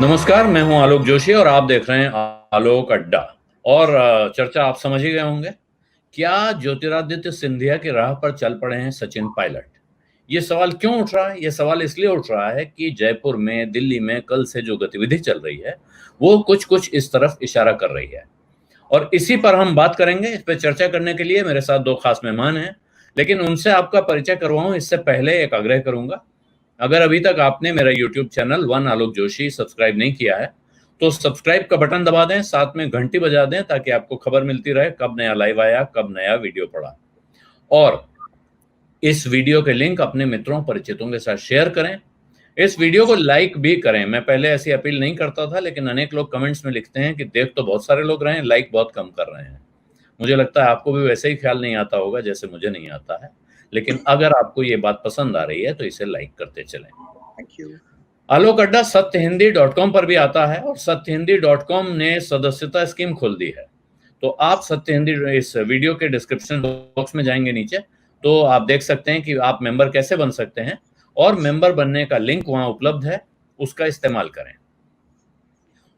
नमस्कार, मैं हूं आलोक जोशी और आप देख रहे हैं आलोक अड्डा। और चर्चा आप समझ ही गए होंगे। क्या ज्योतिरादित्य सिंधिया की राह पर चल पड़े हैं सचिन पायलट? ये सवाल क्यों उठ रहा है? ये सवाल इसलिए उठ रहा है कि जयपुर में, दिल्ली में कल से जो गतिविधि चल रही है वो कुछ कुछ इस तरफ इशारा कर रही है। और इसी पर हम बात करेंगे। इस पर चर्चा करने के लिए मेरे साथ दो खास मेहमान हैं, लेकिन उनसे आपका परिचय करवाऊं इससे पहले एक आग्रह करूंगा। अगर अभी तक आपने मेरा यूट्यूब चैनल वन आलोक जोशी सब्सक्राइब नहीं किया है तो सब्सक्राइब का बटन दबा दें, साथ में घंटी बजा दें ताकि आपको खबर मिलती रहे कब नया लाइव आया, कब नया वीडियो पड़ा। और इस वीडियो के लिंक अपने मित्रों परिचितों के साथ शेयर करें। इस वीडियो को लाइक भी करें। मैं पहले ऐसी अपील नहीं करता था, लेकिन अनेक लोग कमेंट्स में लिखते हैं कि देख तो बहुत सारे लोग रहे हैं, लाइक बहुत कम कर रहे हैं। मुझे लगता है आपको भी वैसे ही ख्याल नहीं आता होगा जैसे मुझे नहीं आता है, लेकिन अगर आपको ये बात पसंद आ रही है तो इसे लाइक करते चलें। Thank you. आलोक अड्डा सत्यहिंदी.com पर भी आता है और सत्यहिंदी.com ने सदस्यता स्कीम खोल दी है। तो आप सत्य हिंदी इस वीडियो के डिस्क्रिप्शन बॉक्स में जाएंगे नीचे, तो आप देख सकते हैं कि आप मेंबर कैसे बन सकते हैं और मेंबर बनने का लिंक वहां उपलब्ध है, उसका इस्तेमाल करें।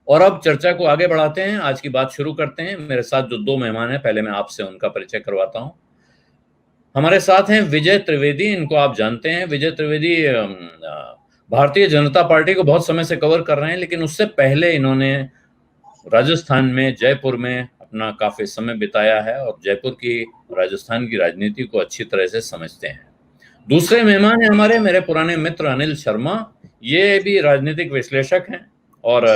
और अब चर्चा को आगे बढ़ाते हैं, आज की बात शुरू करते हैं। मेरे साथ जो दो मेहमान हैं, पहले मैं आपसे उनका परिचय करवाता हूं। हमारे साथ हैं विजय त्रिवेदी, इनको आप जानते हैं। विजय त्रिवेदी भारतीय जनता पार्टी को बहुत समय से कवर कर रहे हैं, लेकिन उससे पहले इन्होंने राजस्थान में, जयपुर में अपना काफी समय बिताया है और जयपुर की, राजस्थान की राजनीति को अच्छी तरह से समझते हैं। दूसरे मेहमान हैं हमारे, मेरे पुराने मित्र अनिल शर्मा। ये भी राजनीतिक विश्लेषक हैं और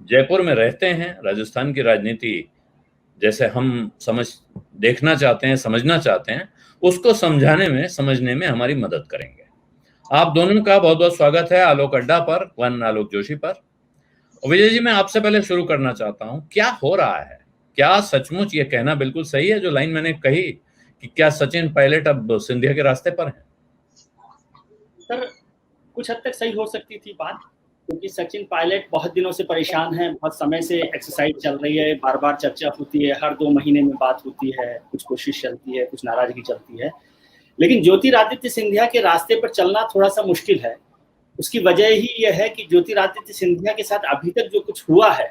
जयपुर में रहते हैं। राजस्थान की राजनीति जैसे हम देखना चाहते हैं, समझना चाहते हैं, उसको समझाने में, समझने में हमारी मदद करेंगे। आप दोनों का बहुत बहुत स्वागत है आलोक अड्डा पर, वन आलोक जोशी पर। विजय जी, मैं आपसे पहले शुरू करना चाहता हूं, क्या हो रहा है? क्या सचमुच ये कहना बिल्कुल सही है जो लाइन मैंने कही कि क्या सचिन पायलट अब सिंधिया के रास्ते पर हैं? सर, कुछ हद तक सही हो सकती थी बात, क्योंकि सचिन पायलट बहुत दिनों से परेशान हैं, बहुत समय से एक्सरसाइज चल रही है, बार-बार चर्चा होती है, हर 2 महीने में बात होती है, कुछ कोशिश चलती है, कुछ नाराजगी चलती है। लेकिन ज्योतिरादित्य सिंधिया के रास्ते पर चलना थोड़ा-सा मुश्किल है। उसकी वजह ही ये है कि ज्योतिरादित्य सिंधिया के साथ अभी तक जो कुछ हुआ है,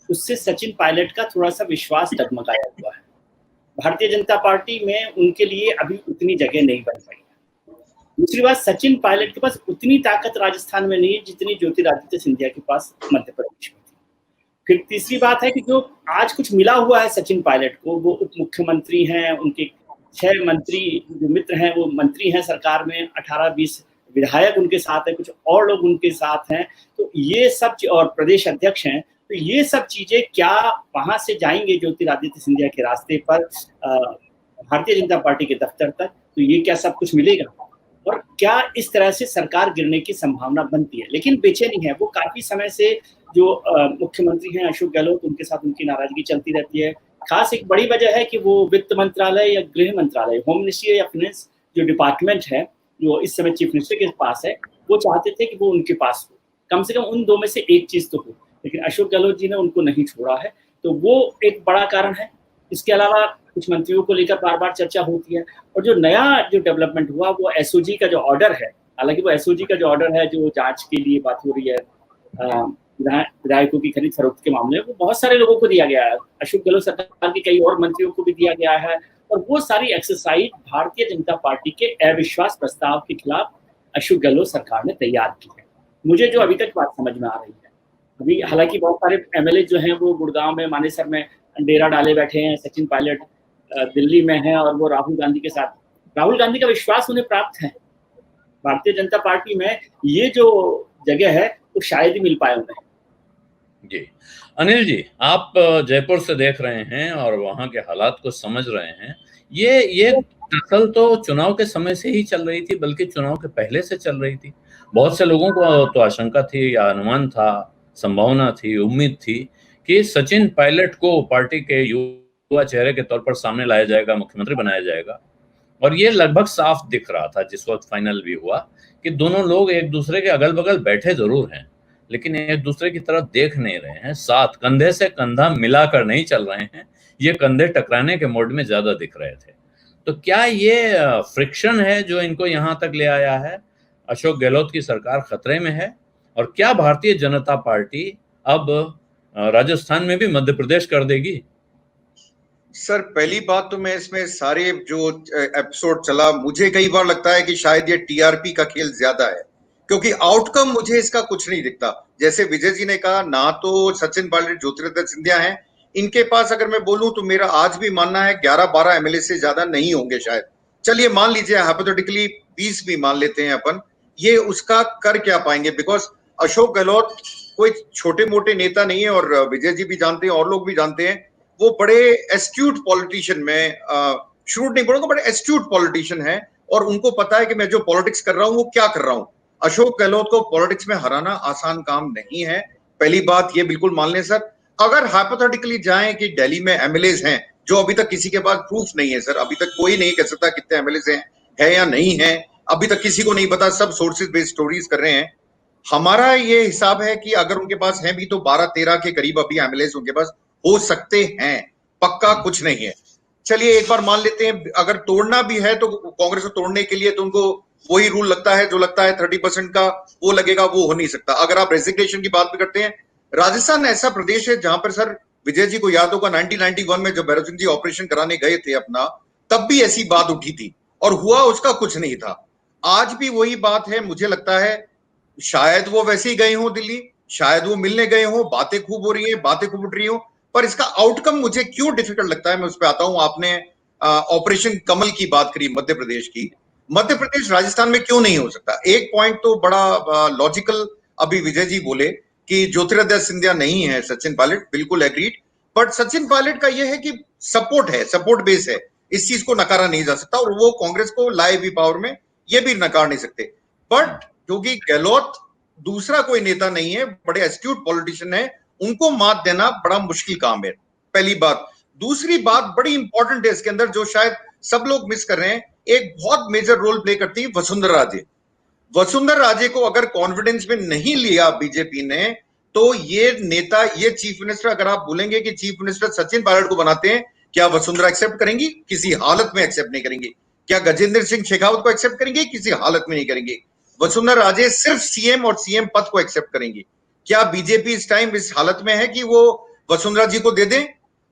उससे सचिन पायलट का थोड़ा-सा विश्वास डगमगाया हुआ है। भारतीय जनता पार्टी में उनके लिए अभी उतनी जगह नहीं बन पाई। दूसरी बात, सचिन पायलट के पास उतनी ताकत राजस्थान में नहीं है जितनी ज्योतिरादित्य सिंधिया के पास मध्य प्रदेश में थी। फिर तीसरी बात है कि जो आज कुछ मिला हुआ है सचिन पायलट को, वो उप मुख्यमंत्री हैं, उनके 6 मंत्री जो मित्र हैं वो मंत्री हैं सरकार में, 18-20 विधायक उनके साथ हैं, कुछ और लोग उनके साथ हैं। तो ये सब और प्रदेश अध्यक्ष हैं, तो ये सब चीजें क्या वहां से जाएंगे ज्योतिरादित्य सिंधिया के रास्ते पर भारतीय जनता पार्टी के दफ्तर तक, तो ये क्या सब कुछ मिलेगा और क्या इस तरह से सरकार गिरने की संभावना बनती है। लेकिन बेचैनी है, वो काफी समय से जो मुख्यमंत्री हैं अशोक गहलोत, उनके साथ उनकी नाराजगी चलती रहती है। खास एक बड़ी वजह है कि वो वित्त मंत्रालय या गृह मंत्रालय, होम मिनिस्ट्री या फाइनेंस जो डिपार्टमेंट है, जो इस समय चीफ मिनिस्टर के पास है, वो चाहते थे कि वो उनके पास हो, कम से कम उन दो में से एक चीज तो हो, लेकिन अशोक गहलोत जी ने उनको नहीं छोड़ा है, तो वो एक बड़ा कारण है। इसके अलावा कुछ मंत्रियों को लेकर बार बार चर्चा होती है। और जो नया जो डेवलपमेंट हुआ वो एसओजी का जो ऑर्डर है, हालांकि वो एसओजी का जो ऑर्डर है जो जांच के लिए बात हो रही है विधायकों की खरीद फरोख्त के मामले में, वो बहुत सारे लोगों को दिया गया है, अशोक गहलोत सरकार के कई और मंत्रियों को भी दिया गया है। और वो सारी एक्सरसाइज भारतीय जनता पार्टी के अविश्वास प्रस्ताव के खिलाफ अशोक गहलोत सरकार ने तैयार की है। मुझे जो अभी तक बात समझ में आ रही है, अभी हालांकि बहुत सारे एमएलए जो हैं वो गुड़गांव में, मानेसर में डेरा डाले बैठे हैं, सचिन पायलट दिल्ली में है और वो राहुल गांधी के साथ, राहुल गांधी का विश्वास उन्हें प्राप्त है। भारतीय जनता पार्टी में ये जो जगह है वो शायद ही मिल पाए उन्हें। जी अनिल जी, आप जयपुर से देख रहे हैं और वहां के हालात को समझ रहे हैं। ये दरअसल तो चुनाव के समय से ही चल रही थी, बल्कि चुनाव के पहले से चल रही थी। बहुत से लोगों को तो आशंका थी या अनुमान था, संभावना थी, उम्मीद थी कि सचिन पायलट को पार्टी के युवा चेहरे के तौर पर सामने लाया जाएगा, मुख्यमंत्री बनाया जाएगा। और ये लगभग साफ दिख रहा था जिस वक्त फाइनल भी हुआ कि दोनों लोग एक दूसरे के अगल बगल बैठे जरूर हैं, लेकिन एक दूसरे की तरफ देख नहीं रहे हैं, साथ कंधे से कंधा मिलाकर नहीं चल रहे हैं। ये कंधे टकराने के मोड में ज्यादा दिख रहे थे। तो क्या ये फ्रिक्शन है जो इनको यहां तक ले आया है? अशोक गहलोत की सरकार खतरे में है? और क्या भारतीय जनता पार्टी अब राजस्थान में भी मध्य प्रदेश कर देगी? सर पहली बात तो मैं इसमें सारे जो एपिसोड चला, मुझे कई बार लगता है कि शायद ये टीआरपी का खेल ज्यादा है, क्योंकि आउटकम मुझे इसका कुछ नहीं दिखता। जैसे विजय जी ने कहा, ना तो सचिन पायलट ज्योतिरादित्य सिंधिया हैं, इनके पास अगर मैं बोलूं तो मेरा आज भी मानना है 11-12 एमएलए से ज्यादा नहीं होंगे शायद। चलिए मान लीजिए हाइपोथेटिकली 20 भी मान लेते हैं अपन, ये उसका कर क्या पाएंगे? बिकॉज अशोक गहलोत कोई छोटे मोटे नेता नहीं है, और विजय जी भी जानते हैं और लोग भी जानते हैं, वो बड़े एस्ट्यूट पॉलिटिशियन में, श्रूड नहीं बोलूंगा, बड़े एस्ट्यूट पॉलिटिशियन है, और उनको पता है कि मैं जो पॉलिटिक्स कर रहा हूं वो क्या कर रहा हूं। अशोक गहलोत को पॉलिटिक्स में हराना आसान काम नहीं है, पहली बात ये बिल्कुल मान लें सर। अगर हाइपोथेटिकली जाएं कि दिल्ली में एमएलएज हैं, जो अभी तक किसी के पास प्रूफ नहीं है सर, अभी तक कोई नहीं कह सकता कितने एमएलएज हैं, है या नहीं है, अभी तक किसी को नहीं पता, सब सोर्सेज बेस्ड स्टोरीज कर रहे हैं। हमारा ये हिसाब है कि अगर उनके पास है भी तो 12-13 के करीब अभी एमएलएज उनके पास हो सकते हैं, पक्का कुछ नहीं है। चलिए एक बार मान लेते हैं अगर तोड़ना भी है तो कांग्रेस को तोड़ने के लिए तो उनको वही रूल लगता है जो लगता है 30% का, वो लगेगा, वो हो नहीं सकता। अगर आप रेजिग्नेशन की बात भी करते हैं, राजस्थान ऐसा प्रदेश है जहां पर सर, विजय जी को याद होगा 1991 में जब भैरव सिंह जी ऑपरेशन कराने गए थे अपना, तब भी ऐसी बात उठी थी और हुआ उसका कुछ नहीं था। आज भी वही बात है, मुझे लगता है शायद वो वैसे ही गए हों दिल्ली, शायद वो मिलने गए हों, बातें खूब हो रही है, बातें खूब उठ रही हो, पर इसका आउटकम मुझे क्यों डिफिकल्ट लगता है, मैं उस पर आता हूं। आपने ऑपरेशन कमल की बात करी मध्य प्रदेश की, मध्य प्रदेश राजस्थान में क्यों नहीं हो सकता? एक पॉइंट तो बड़ा लॉजिकल अभी विजय जी बोले कि ज्योतिरादित्य सिंधिया नहीं है सचिन पायलट, बिल्कुल एग्रीड, बट सचिन पायलट का यह है कि सपोर्ट है, सपोर्ट बेस है, इस चीज को नकारा नहीं जा सकता, और वो कांग्रेस को लाए भी पावर में, ये भी नकार नहीं सकते। बट क्योंकि गहलोत दूसरा कोई नेता नहीं है, बड़े एस्ट्यूट पॉलिटिशियन है, उनको मात देना बड़ा मुश्किल काम है, पहली बात। दूसरी बात बड़ी इंपॉर्टेंट है इसके अंदर, जो शायद सब लोग मिस कर रहे हैं, एक बहुत मेजर रोल प्ले करती है वसुंधरा राजे। वसुंधरा राजे को अगर कॉन्फिडेंस में नहीं लिया बीजेपी ने, तो ये नेता, ये चीफ मिनिस्टर, अगर आप बोलेंगे कि चीफ मिनिस्टर सचिन पायलट को बनाते हैं, क्या वसुंधरा एक्सेप्ट करेंगी? किसी हालत में एक्सेप्ट नहीं करेंगी। क्या गजेंद्र सिंह शेखावत को एक्सेप्ट करेंगे? किसी हालत में नहीं करेंगे। वसुंधरा राजे सिर्फ सीएम और सीएम पद को एक्सेप्ट करेंगी। क्या बीजेपी इस टाइम इस हालत में है कि वो वसुंधरा जी को दे दें?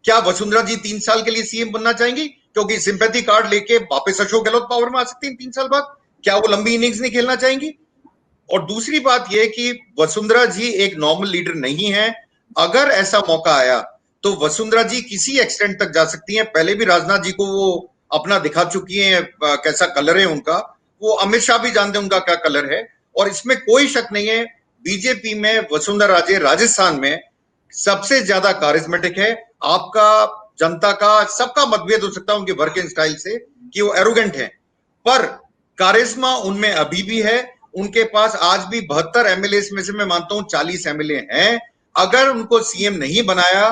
क्या वसुंधरा जी 3 साल के लिए सीएम बनना चाहेंगी? क्योंकि सिंपैथी कार्ड लेके वापस अशोक गहलोत पावर में आ सकते हैं 3 साल बाद। क्या वो लंबी इनिंग्स नहीं खेलना चाहेंगी? और दूसरी बात यह कि वसुंधरा जी एक नॉर्मल लीडर नहीं है। अगर ऐसा मौका आया तो वसुंधरा जी किसी एक्सटेंट तक जा सकती हैं। पहले भी राजनाथ जी को वो अपना दिखा चुकी हैं, कैसा कलर है उनका, वो अमित शाह भी जानते हैं उनका क्या कलर है, और इसमें कोई शक नहीं है बीजेपी में वसुंधरा राजे राजस्थान में सबसे ज्यादा कारिज्मेटिक है। आपका, जनता का, सबका मतभेद हो सकता है उनके वर्किंग स्टाइल से कि वो एरोगेंट है, पर कारिश्मा उनमें अभी भी है। उनके पास आज भी 72 एमएलए में से मैं मानता हूं 40 एमएलए हैं। अगर उनको सीएम नहीं बनाया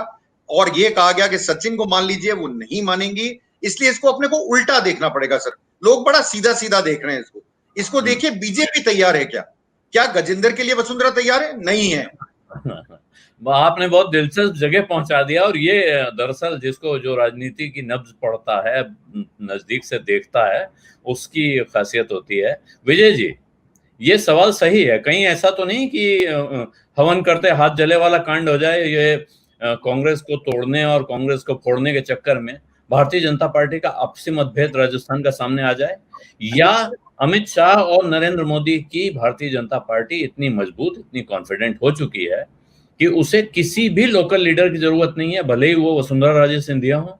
और ये कहा गया कि सचिन को मान लीजिए, वो नहीं मानेंगी। इसलिए इसको अपने को उल्टा देखना पड़ेगा सर। लोग बड़ा सीधा सीधा देख रहे हैं इसको देखिए बीजेपी तैयार है क्या? क्या गजेंद्र के लिए वसुंधरा तैयार है? नहीं है। आपने बहुत दिलचस्प जगह पहुंचा दिया, और ये दरअसल जिसको, जो राजनीति की नब्ज पड़ता है, नजदीक से देखता है, उसकी खासियत होती है। विजय जी, ये सवाल सही है, कहीं ऐसा तो नहीं कि हवन करते हाथ जले वाला कांड हो जाए, ये कांग्रेस को तोड़ने और कांग्रेस को फोड़ने के चक्कर में भारतीय जनता पार्टी का आपसी मतभेद राजस्थान का सामने आ जाए, या अमित शाह और नरेंद्र मोदी की भारतीय जनता पार्टी इतनी मजबूत, इतनी कॉन्फिडेंट हो चुकी है कि उसे किसी भी लोकल लीडर की जरूरत नहीं है, भले ही वो वसुंधरा राजे सिंधिया हो।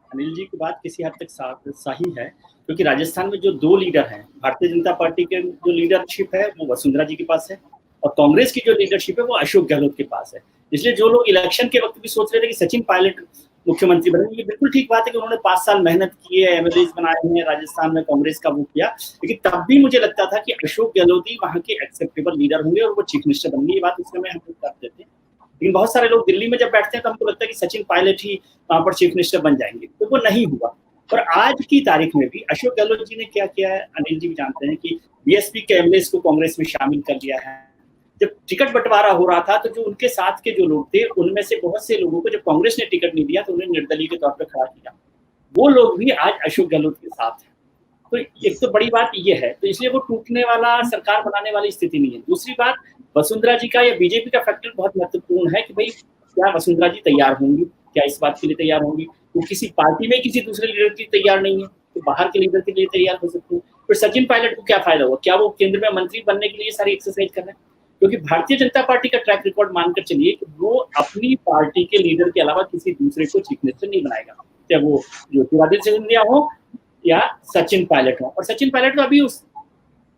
अनिल जी की बात किसी हद तक सही है, क्योंकि राजस्थान में जो 2 लीडर हैं, भारतीय जनता पार्टी के जो लीडरशिप है वो वसुंधरा जी के पास है, और कांग्रेस की जो लीडरशिप है वो अशोक गहलोत के पास है। इसलिए जो लोग इलेक्शन के वक्त भी सोच रहे थे कि सचिन पायलट मुख्यमंत्री बनेंगे, ये बिल्कुल ठीक बात है कि उन्होंने 5 साल मेहनत की है, एमएलए बनाए हैं, राजस्थान में कांग्रेस का वो किया, लेकिन तब भी मुझे लगता था कि अशोक गहलोत ही वहाँ के एक्सेप्टेबल लीडर होंगे और वो चीफ मिनिस्टर बनेंगे। ये बात उस समय हम लोग करते थे, लेकिन बहुत सारे लोग दिल्ली में जब बैठते हैं तो हमको लगता है कि सचिन पायलट ही वहाँ पर चीफ मिनिस्टर बन जाएंगे, तो वो नहीं हुआ। और आज की तारीख में भी अशोक गहलोत जी ने क्या किया है, अनिल जी भी जानते हैं कि बीएसपी के एमएलए को कांग्रेस में शामिल कर लिया है। जब टिकट बंटवारा हो रहा था तो जो उनके साथ के जो लोग थे, उनमें से बहुत से लोगों को जब कांग्रेस ने टिकट नहीं दिया तो उन्हें निर्दलीय के तौर पर खड़ा किया। वो लोग भी आज अशोक गहलोत के साथ हैं। तो एक तो बड़ी बात ये है, तो इसलिए वो टूटने वाला, सरकार बनाने वाली स्थिति नहीं है। दूसरी बात, वसुंधरा जी का या बीजेपी का फैक्टर बहुत महत्वपूर्ण है कि भाई क्या वसुंधरा जी तैयार होंगी, क्या इस बात के लिए तैयार होंगी? वो किसी पार्टी में किसी दूसरे लीडर की तैयार नहीं है, तो बाहर के लीडर के लिए तैयार हो सकती है। फिर सचिन पायलट को क्या फायदा हुआ? क्या वो केंद्र में मंत्री बनने के लिए सारी एक्सरसाइज कर रहे हैं? क्योंकि भारतीय जनता पार्टी का ट्रैक रिकॉर्ड मानकर चलिए कि वो अपनी पार्टी के लीडर के अलावा किसी दूसरे को चीफ मिनिस्टर नहीं बनाएगा, चाहे वो ज्योतिरादित्य सिंधिया हो या सचिन पायलट हो। और सचिन पायलट का अभी उस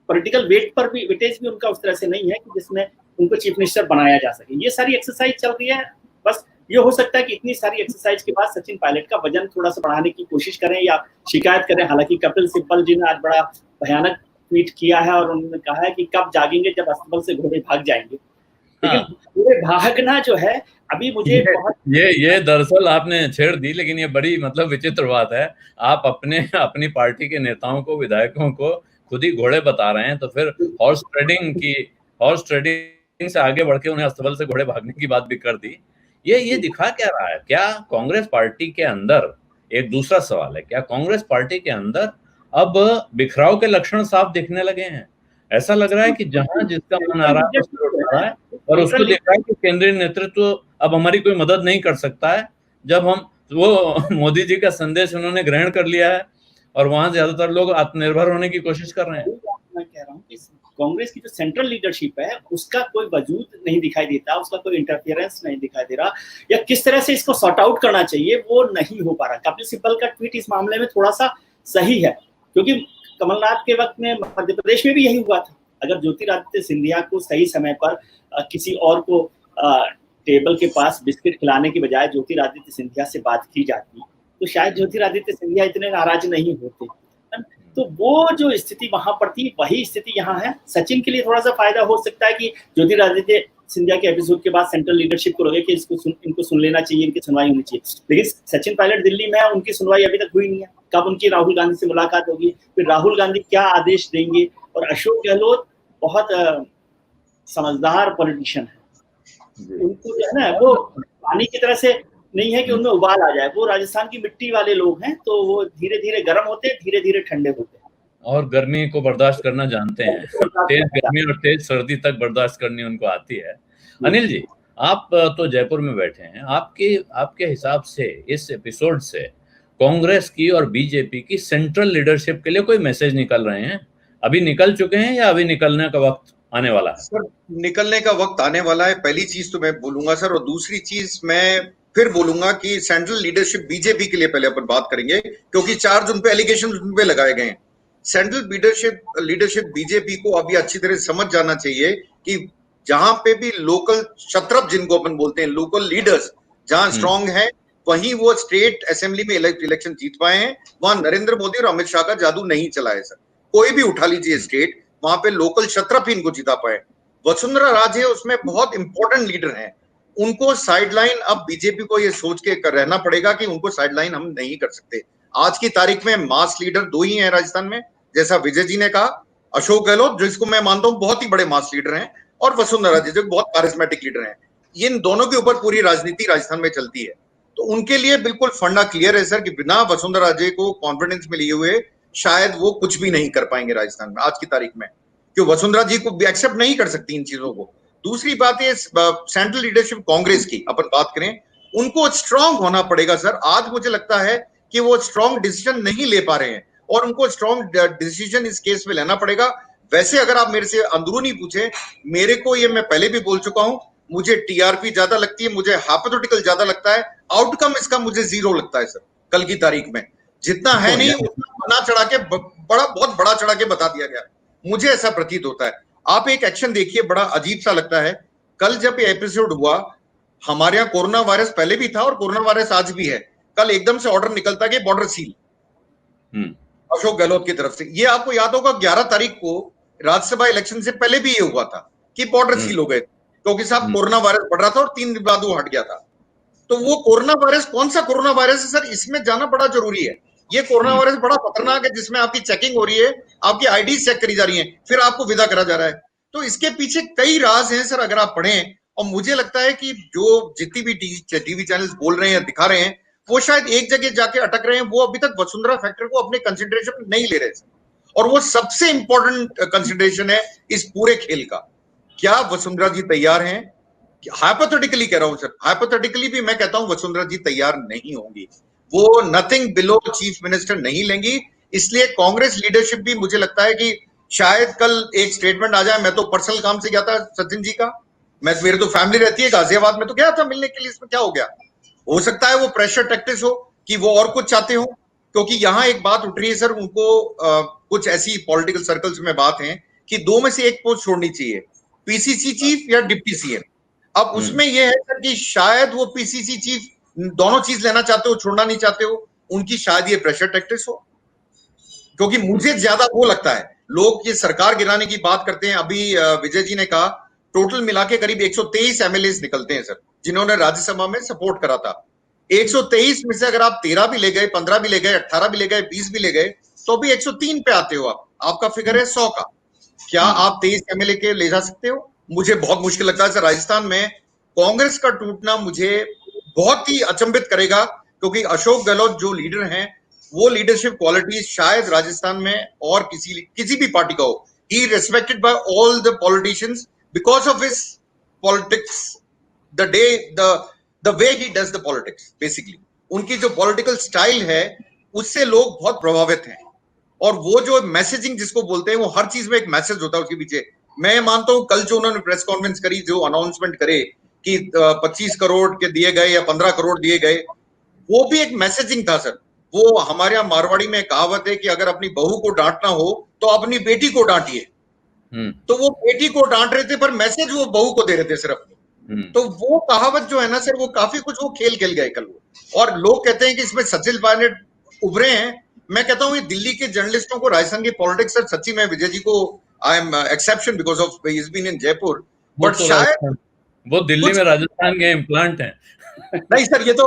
पॉलिटिकल वेटेज भी उनका उस तरह से नहीं है कि जिसमें उनको चीफ मिनिस्टर बनाया जा सके। ये सारी एक्सरसाइज चल रही है। बस ये हो सकता है कि इतनी सारी एक्सरसाइज के बाद सचिन पायलट का वजन थोड़ा सा बढ़ाने की कोशिश करें या शिकायत करें। हालांकि कपिल सिब्बल जी ने आज बड़ा भयानक ट्वीट किया है और उन्होंने कहा है कि कब जागेंगे जब अस्तबल से घोड़े भाग जाएंगे। लेकिन पूरे भागना जो है अभी मुझे ये दरअसल आपने छेड़ दी, लेकिन ये बड़ी मतलब विचित्र बात है। आप अपनी पार्टी के नेताओं को, विधायकों को खुद ही घोड़े बता रहे हैं, तो फिर हॉर्स ट्रेडिंग से आगे बढ़ के उन्हें अस्तबल से घोड़े भागने की बात भी कर दी। ये दिखा क्या रहा है? क्या कांग्रेस पार्टी के अंदर, एक दूसरा सवाल है, क्या कांग्रेस पार्टी के अंदर अब बिखराव के लक्षण साफ दिखने लगे हैं? ऐसा लग रहा है कि जहां जिसका मन आ रहा है और उसको देख रहा है कि केंद्रीय नेतृत्व अब हमारी कोई मदद नहीं कर सकता है। जब हम वो मोदी जी का संदेश उन्होंने ग्रहण कर लिया है और वहां ज्यादातर लोग आत्मनिर्भर होने की कोशिश कर रहे हैं। मैं कह रहा हूँ कि कांग्रेस की जो सेंट्रल लीडरशिप है उसका कोई वजूद नहीं दिखाई देता, उसका कोई इंटरफियरेंस नहीं दिखाई दे रहा, या किस तरह से इसको सॉर्ट आउट करना चाहिए वो नहीं हो पा रहा। कपिल सिब्बल का ट्वीट इस मामले में थोड़ा सा सही है, क्योंकि कमलनाथ के वक्त में मध्य प्रदेश में भी यही हुआ था। अगर ज्योतिरादित्य सिंधिया को सही समय पर किसी और को टेबल के पास बिस्किट खिलाने की बजाय ज्योतिरादित्य सिंधिया से बात की जाती तो शायद ज्योतिरादित्य सिंधिया इतने नाराज नहीं होते। तो वो जो स्थिति वहां पर थी वही स्थिति यहाँ है। सचिन के लिए थोड़ा सा फायदा हो सकता है कि ज्योतिरादित्य सिंधिया के एपिसोड के बाद सेंट्रल लीडरशिप को लगे कि इनको सुन लेना चाहिए, इनकी सुनवाई होनी चाहिए। लेकिन सचिन पायलट दिल्ली में है, उनकी सुनवाई अभी तक हुई नहीं है। कब उनकी राहुल गांधी से मुलाकात होगी, फिर राहुल गांधी क्या आदेश देंगे? और अशोक गहलोत बहुत समझदार पॉलिटिशियन है, उनको जो है ना वो पानी की तरह से नहीं है कि उनमें उबाल आ जाए। वो राजस्थान की मिट्टी वाले लोग हैं, तो वो धीरे धीरे गर्म होते हैं, धीरे धीरे ठंडे होते हैं और गर्मी को बर्दाश्त करना जानते हैं। तेज गर्मी और तेज सर्दी तक बर्दाश्त करनी उनको आती है। अनिल जी, आप तो जयपुर में बैठे हैं, आपके हिसाब से इस एपिसोड से कांग्रेस की और बीजेपी की सेंट्रल लीडरशिप के लिए कोई मैसेज निकल रहे हैं? अभी निकल चुके हैं या अभी निकलने का वक्त आने वाला है? सर, निकलने का वक्त आने वाला है, पहली चीज तो मैं बोलूंगा सर। और दूसरी चीज मैं फिर बोलूंगा कि सेंट्रल लीडरशिप बीजेपी के लिए पहले अपन बात करेंगे, क्योंकि चार्ज उन पे, एलिगेशन उन पे लगाए गए हैं। सेंट्रल लीडरशिप बीजेपी को अभी अच्छी तरह समझ जाना चाहिए कि जहां पे भी लोकल क्षत्रप, जिनको अपन बोलते हैं लोकल लीडर्स, जहां स्ट्रांग है वहीं वो स्टेट असेंबली में इलेक्शन जीत पाए हैं। वहां नरेंद्र मोदी और अमित शाह का जादू नहीं चला है सर। कोई भी उठा लीजिए स्टेट, वहां पे लोकल क्षत्रप ही इनको जिता पाए। वसुंधरा राजे उसमें बहुत इंपॉर्टेंट लीडर हैं, उनको साइडलाइन अब बीजेपी को ये सोच के रहना पड़ेगा कि उनको साइडलाइन हम नहीं कर सकते। आज की तारीख में मास लीडर दो ही हैं राजस्थान में, जैसा विजय जी ने कहा, अशोक गहलोत जिसको मैं मानता हूं बहुत ही बड़े मास लीडर हैं, और वसुंधरा राजे जो बहुत कारिस्मेटिक लीडर हैं। इन दोनों के ऊपर पूरी राजनीति राजस्थान में चलती है, तो उनके लिए बिल्कुल फंडा क्लियर है सर कि बिना वसुंधरा राजे को कॉन्फिडेंस में लिए हुए शायद वो कुछ भी नहीं कर पाएंगे राजस्थान में आज की तारीख में, क्योंकि वसुंधरा जी को एक्सेप्ट नहीं कर सकती इन चीजों को। दूसरी बात है सेंट्रल लीडरशिप कांग्रेस की अपन बात करें, उनको स्ट्रांग होना पड़ेगा सर। आज मुझे लगता है कि वो स्ट्रांग डिसीजन नहीं ले पा रहे हैं और उनको स्ट्रांग डिसीजन इस केस में लेना पड़ेगा। वैसे अगर आप मेरे से अंदरूनी पूछे, मेरे को ये मैं पहले भी बोल चुका हूं, मुझे टीआरपी ज्यादा लगती है, मुझे हाइपोथेटिकल ज्यादा लगता है, आउटकम इसका मुझे 0 लगता है सर। कल की तारीख में जितना है नहीं उतना बना चढ़ा के बहुत बड़ा चढ़ा के बता दिया गया, मुझे ऐसा प्रतीत होता है। आप एक एक्शन देखिए, बड़ा अजीब सा लगता है। कल जब ये एपिसोड हुआ, हमारे यहाँ कोरोना वायरस पहले भी था और कोरोना वायरस आज भी है। कल एकदम से ऑर्डर निकलता कि बॉर्डर सील अशोक गहलोत की तरफ से। ये आपको याद होगा 11 तारीख को राज्यसभा इलेक्शन से पहले भी ये हुआ था कि बॉर्डर सील हो गए, क्योंकि साहब कोरोना वायरस बढ़ रहा था और 3 दिन बाद वो हट गया था। तो वो कोरोना वायरस कौन सा कोरोना वायरस है सर, इसमें जाना बड़ा जरूरी है। ये कोरोना वायरस बड़ा खतरनाक है, जिसमें आपकी चेकिंग हो रही है, आपकी आईडी चेक करी जा रही है, फिर आपको विदा करा जा रहा है। तो इसके पीछे कई राज हैं सर, अगर आप पढ़ें। और मुझे लगता है कि जो जितनी भी टीवी चैनल्स बोल रहे हैं, दिखा रहे हैं, वो शायद एक जगह जाके अटक रहे हैं। वो अभी तक वसुंधरा फैक्टर को अपने कंसिडरेशन में नहीं ले रहे। और वो सबसे इंपॉर्टेंट कंसिडरेशन है इस पूरे खेल का। क्या वसुंधरा जी तैयार हैं? हाइपोथेटिकली कह रहा हूं सर, हाइपोथेटिकली भी मैं कहता हूं वसुंधरा जी तैयार नहीं होंगी, वो नथिंग बिलो चीफ मिनिस्टर नहीं लेंगी। इसलिए कांग्रेस लीडरशिप भी मुझे लगता है कि शायद कल एक स्टेटमेंट आ जाए। मैं तो पर्सनल काम से गया था सचिन जी का, मेरे तो फैमिली रहती है गाजियाबाद में, तो गया था मिलने के लिए। इसमें क्या हो गया? हो सकता है वो प्रेशर टैक्टिक्स हो कि वो और कुछ चाहते हो, क्योंकि यहां एक बात उठ रही है सर, उनको कुछ ऐसी पॉलिटिकल सर्कल्स में बात है कि दो में से एक पोस्ट छोड़नी चाहिए, पीसीसी चीफ या डिप्टी सीएम। अब उसमें यह है सर कि शायद वो पीसीसी चीफ दोनों चीज लेना चाहते हो, छोड़ना नहीं चाहते हो, उनकी शायद ये प्रेशर टैक्टिक्स हो। क्योंकि मुझे ज्यादा वो लगता है, लोग ये सरकार गिराने की बात करते हैं। अभी विजय जी ने कहा टोटल मिला के करीब 123 एमएलए निकलते हैं सर, जिन्होंने राज्यसभा में सपोर्ट करा था। 123 में से अगर आप 13 भी ले गए, 15 भी ले गए, 18 भी ले गए, 20 भी ले गए, तो भी 103 पे आते हो आप। आपका फिगर है 100 का। क्या आप 23 एमएलए के ले जा सकते हो? मुझे बहुत मुश्किल लगता है सर। राजस्थान में कांग्रेस का टूटना मुझे बहुत ही अचंभित करेगा, क्योंकि अशोक गहलोत जो लीडर हैं, वो लीडरशिप क्वालिटी शायद राजस्थान में और किसी भी पार्टी का हो। He respected by all the politicians because of his politics, the way he does the politics. Basically उनकी जो पॉलिटिकल स्टाइल है उससे लोग बहुत प्रभावित हैं। और वो जो मैसेजिंग जिसको बोलते हैं, वो हर चीज में एक मैसेज होता है उसके पीछे। मैं मानता हूं कल जो उन्होंने प्रेस कॉन्फ्रेंस करी, जो अनाउंसमेंट करे कि 25 करोड़ के दिए गए या 15 करोड़ दिए गए, वो भी एक मैसेजिंग था सर। वो हमारे यहाँ मारवाड़ी में कहावत है कि अगर अपनी बहू को डांटना हो तो अपनी बेटी को डांटिए। तो वो बेटी को डांट रहे थे पर मैसेज वो बहू को दे रहे थे सिर्फ। तो वो कहावत जो है ना सर, वो काफी कुछ वो खेल गए कल वो। और लोग कहते हैं कि इसमें सचिन पायलट उभरे हैं। मैं कहता हूँ ये दिल्ली के जर्नलिस्टों को राजस्थान की पॉलिटिक्स सर, सच्ची में विजय जी को I am exception because of he is been in Jaipur, but शायद वो दिल्ली में राजस्थान के इम्प्लांट हैं। नहीं सर, ये तो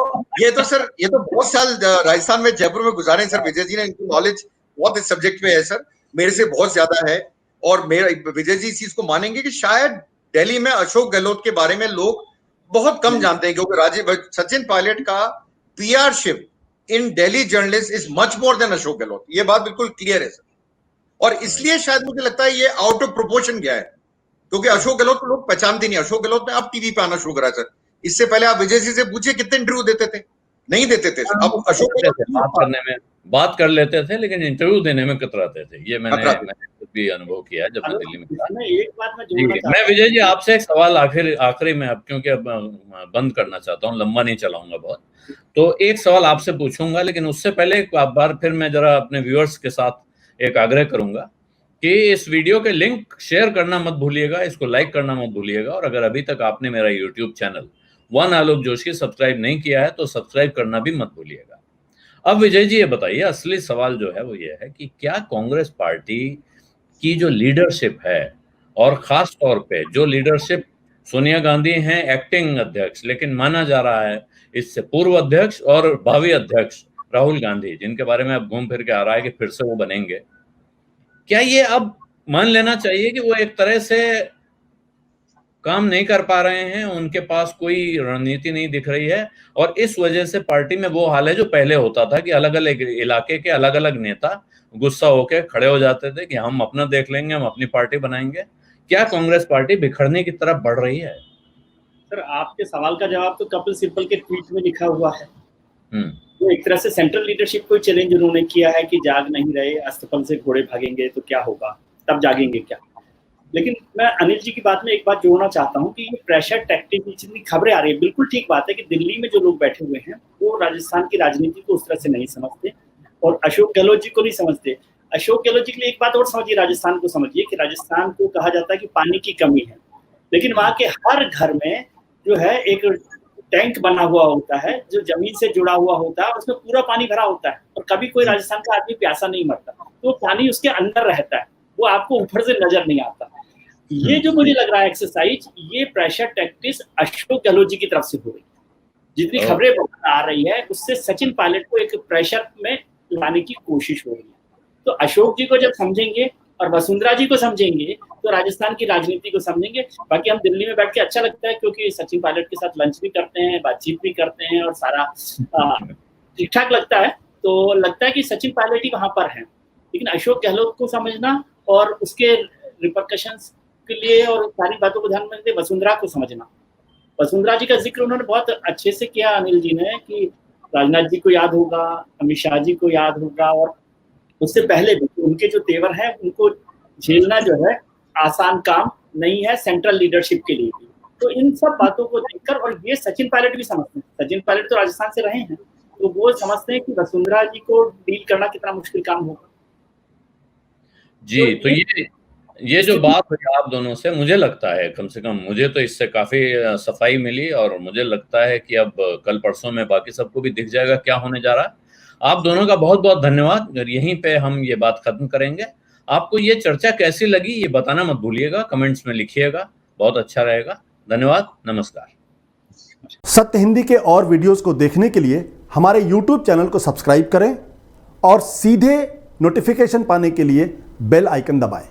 बहुत साल राजस्थान में, जयपुर में गुजारे सर विजय जी ने। इनकी नॉलेज बहुत इस सब्जेक्ट में है सर, मेरे से बहुत ज्यादा है। और मेरा विजय जी इस चीज को मानेंगे कि शायद दिल्ली में अशोक गहलोत के बारे में लोग बहुत कम जानते हैं, क्योंकि सचिन पायलट का पीआरशिप in Delhi journalist is much more than Ashok Gehlot. ये बात बिल्कुल क्लियर है सर। और इसलिए शायद मुझे लगता है ये आउट ऑफ प्रोपोर्शन गया है, क्योंकि अशोक गहलोत को लोग पहचानते नहीं। अशोक गहलोत ने अब टीवी पे आना शुरू करा सर। इससे पहले आप विजय जी से पूछिए कितने इंटरव्यू देते थे, नहीं देते थे। अब अशोक गहलोत बात कर लेते थे, लेकिन इंटरव्यू देने में कतराते थे। ये मैंने भी अनुभव किया है जब मैं दिल्ली में था। एक बात मैं विजय जी आपसे एक सवाल आखिरी में, अब क्योंकि अब बंद करना चाहता हूँ, लंबा नहीं चलाऊंगा बहुत, तो एक सवाल आपसे पूछूंगा, लेकिन उससे पहले एक बार फिर मैं जरा अपने व्यूअर्स के साथ एक आग्रह करूंगा कि इस वीडियो के लिंक शेयर करना मत भूलिएगा, इसको लाइक करना मत भूलिएगा, और अगर अभी तक आपने मेरा यूट्यूब चैनल वन आलोक जोशी सब्सक्राइब नहीं किया है तो सब्सक्राइब करना भी मत भूलिएगा। अब विजय जी ये बताइए, असली सवाल जो है वो ये है कि क्या कांग्रेस पार्टी की जो लीडरशिप है, और खास तौर पे जो लीडरशिप सोनिया गांधी हैं एक्टिंग अध्यक्ष, लेकिन माना जा रहा है इससे पूर्व अध्यक्ष और भावी अध्यक्ष राहुल गांधी, जिनके बारे में अब घूम फिर के आ रहा है कि फिर से वो बनेंगे, क्या ये अब मान लेना चाहिए कि वो एक तरह से काम नहीं कर पा रहे हैं, उनके पास कोई रणनीति नहीं दिख रही है, और इस वजह से पार्टी में वो हाल है जो पहले होता था कि अलग अलग इलाके के अलग अलग नेता गुस्सा होकर खड़े हो जाते थे कि हम अपना देख लेंगे, हम अपनी पार्टी बनाएंगे? क्या कांग्रेस पार्टी बिखरने की तरफ बढ़ रही है? सर, आपके सवाल का जवाब तो कपिल सिब्बल के ट्वीट में लिखा हुआ है। तो एक तरह से सेंट्रल लीडरशिप को चैलेंज उन्होंने किया है कि जाग नहीं रहे, अस्तबल से घोड़े भागेंगे तो क्या होगा, तब जागेंगे क्या। लेकिन मैं अनिल जी की बात में एक बात जोड़ना चाहता हूँ कि ये प्रेशर टैक्टिक जितनी खबरें आ रही है, बिल्कुल ठीक बात है कि दिल्ली में जो लोग बैठे हुए हैं वो राजस्थान की राजनीति को उस तरह से नहीं समझते और अशोक गहलोत जी को नहीं समझते। अशोक गहलोत जी के लिए एक बात और समझिए, राजस्थान को समझिए कि राजस्थान को कहा जाता है कि पानी की कमी है, लेकिन वहाँ के हर घर में जो है एक टैंक बना हुआ होता है जो जमीन से जुड़ा हुआ होता है, उसमें पूरा पानी भरा होता है और कभी कोई राजस्थान का आदमी प्यासा नहीं मरता। तो पानी उसके अंदर रहता है, वो आपको ऊपर से नजर नहीं आता। ये जो मुझे लग रहा है एक्सरसाइज, ये प्रेशर टैक्टिक्स अशोक गहलोत जी की तरफ से हो रही है। जितनी खबरें आ रही है उससे सचिन पायलट को एक प्रेशर में लाने की कोशिश हो रही है। तो अशोक जी को जब समझेंगे और वसुंधरा जी को समझेंगे तो राजस्थान की राजनीति को समझेंगे। बाकी हम दिल्ली में बैठ के अच्छा लगता है क्योंकि सचिन पायलट के साथ लंच भी करते हैं, बातचीत भी करते हैं और सारा ठीक ठाक लगता है। तो लगता है कि सचिन पायलट ही वहां पर है। लेकिन अशोक गहलोत को समझना और उसके रिपरकशंस के लिए और सारी बातों को ध्यान में रखते वसुंधरा को समझना। वसुंधरा जी का जिक्र उन्होंने बहुत अच्छे से किया अनिल जी ने, कि राजनाथ जी को याद होगा, अमित शाह जी को याद होगा, और उससे पहले भी उनके जो तेवर हैं उनको झेलना जो है आसान काम नहीं है सेंट्रल लीडरशिप के लिए भी। तो इन सब बातों को देखकर, और ये सचिन पायलट भी समझते हैं, सचिन पायलट तो राजस्थान से रहे हैं, तो वो समझते हैं कि वसुंधरा जी को डील करना कितना मुश्किल काम होगा। जी, तो ये जो बात हुई आप दोनों से, मुझे लगता है, कम से कम मुझे तो इससे काफी सफाई मिली, और मुझे लगता है कि अब कल परसों में बाकी सबको भी दिख जाएगा क्या होने जा रहा है। आप दोनों का बहुत बहुत धन्यवाद। यहीं पे हम ये बात खत्म करेंगे। आपको ये चर्चा कैसी लगी ये बताना मत भूलिएगा, कमेंट्स में लिखिएगा, बहुत अच्छा रहेगा। धन्यवाद, नमस्कार। सत्य हिंदी के और वीडियोस को देखने के लिए हमारे YouTube चैनल को सब्सक्राइब करें और सीधे नोटिफिकेशन पाने के लिए बेल आइकन दबाएं।